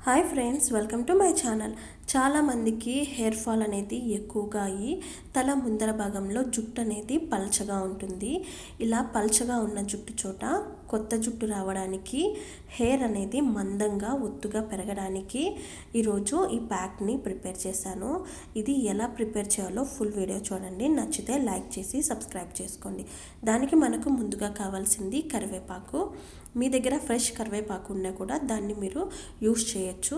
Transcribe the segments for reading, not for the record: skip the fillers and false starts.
Hi friends, welcome to my channel. చాలామందికి hair fall అనేది ఎక్కువగా అయ్యి తల ముందర భాగంలో జుట్టు అనేది పల్చగా ఉంటుంది. ఇలా పల్చగా ఉన్న జుట్టు చోట కొత్త జుట్టు రావడానికి, హెయిర్ అనేది మందంగా ఒత్తుగా పెరగడానికి ఈరోజు ఈ ప్యాక్ని ప్రిపేర్ చేశాను. ఇది ఎలా ప్రిపేర్ చేయాలో ఫుల్ వీడియో చూడండి. నచ్చితే లైక్ చేసి సబ్స్క్రైబ్ చేసుకోండి. దానికి మనకు ముందుగా కావాల్సింది కరివేపాకు. మీ దగ్గర ఫ్రెష్ కరివేపాకు ఉన్నా కూడా దాన్ని మీరు యూస్ చేయొచ్చు.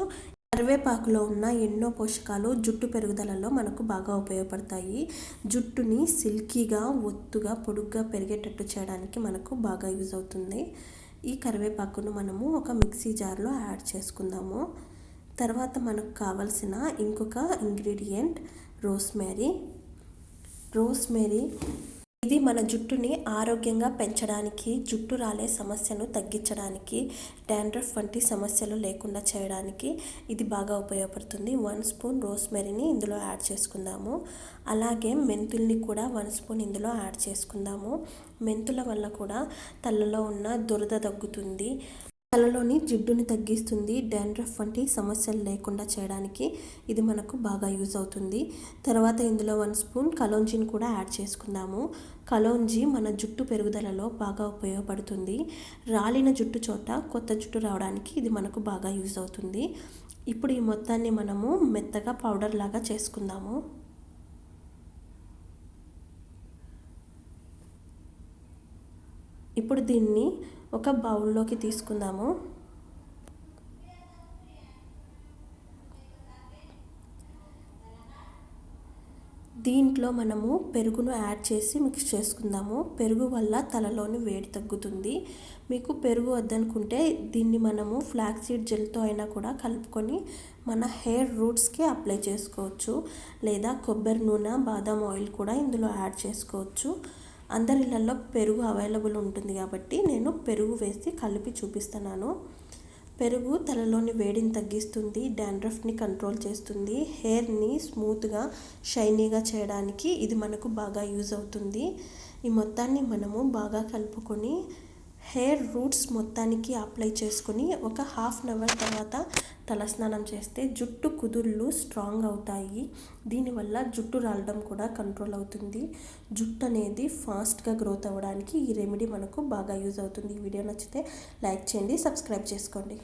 కరివేపాకులో ఉన్న ఎన్నో పోషకాలు జుట్టు పెరుగుదలలో మనకు బాగా ఉపయోగపడతాయి. జుట్టుని సిల్కీగా, ఒత్తుగా, పొడుగ్గా పెరిగేటట్టు చేయడానికి మనకు బాగా యూజ్ అవుతుంది. ఈ కరివేపాకును మనము ఒక మిక్సీ జార్లో యాడ్ చేసుకుందాము. తర్వాత మనకు కావలసిన ఇంకొక ఇంగ్రీడియంట్ రోస్మేరీ. ఇది మన జుట్టుని ఆరోగ్యంగా పెంచడానికి, జుట్టు రాలే సమస్యను తగ్గించడానికి, డాండ్రఫ్ వంటి సమస్యలు లేకుండా చేయడానికి ఇది బాగా ఉపయోగపడుతుంది. 1 స్పూన్ రోస్మెరీని ఇందులో యాడ్ చేసుకుందాము. అలాగే మెంతుల్ని కూడా 1 స్పూన్ ఇందులో యాడ్ చేసుకుందాము. మెంతుల వల్ల కూడా తలలో ఉన్న దురద తగ్గుతుంది, తలలోని జిడ్డుని తగ్గిస్తుంది. డాండ్రఫ్ వంటి సమస్యలు లేకుండా చేయడానికి ఇది మనకు బాగా యూజ్ అవుతుంది. తర్వాత ఇందులో 1 స్పూన్ కలోంజీని కూడా యాడ్ చేసుకుందాము. కలోంజీ మన జుట్టు పెరుగుదలలో బాగా ఉపయోగపడుతుంది. రాలిన జుట్టు చోట కొత్త జుట్టు రావడానికి ఇది మనకు బాగా యూజ్ అవుతుంది. ఇప్పుడు ఈ మొత్తాన్ని మనము మెత్తగా పౌడర్ లాగా చేసుకుందాము. ఇప్పుడు దీన్ని ఒక బౌల్లోకి తీసుకుందాము. దీంట్లో మనము పెరుగును యాడ్ చేసి మిక్స్ చేసుకుందాము. పెరుగు వల్ల తలలోని వేడి తగ్గుతుంది. మీకు పెరుగు వద్దనుకుంటే దీన్ని మనము ఫ్లాక్సీడ్ జెల్తో అయినా కూడా కలుపుకొని మన హెయిర్ రూట్స్కి అప్లై చేసుకోవచ్చు. లేదా కొబ్బరి నూనె, బాదం ఆయిల్ కూడా ఇందులో యాడ్ చేసుకోవచ్చు. అందరి ఇళ్ళల్లో పెరుగు అవైలబుల్ ఉంటుంది కాబట్టి నేను పెరుగు వేసి కలిపి చూపిస్తున్నాను. పెరుగు తలలోని వేడిని తగ్గిస్తుంది, డాండ్రఫ్ని కంట్రోల్ చేస్తుంది, హెయిర్ని స్మూత్గా, షైనీగా చేయడానికి ఇది మనకు బాగా యూజ్ అవుతుంది. ఈ మొత్తాన్ని మనము బాగా కలుపుకొని హెయిర్ రూట్స్ మొత్తానికి అప్లై చేసుకొని ఒక హాఫ్ అన్ అవర్ తర్వాత తలస్నానం చేస్తే జుట్టు కుదుళ్ళు స్ట్రాంగ్ అవుతాయి. దీనివల్ల జుట్టు రాలడం కూడా కంట్రోల్ అవుతుంది. జుట్టు అనేది ఫాస్ట్గా గ్రోత్ అవ్వడానికి ఈ రెమెడీ మనకు బాగా యూజ్ అవుతుంది. ఈ వీడియో నచ్చితే లైక్ చేయండి, సబ్స్క్రైబ్ చేసుకోండి.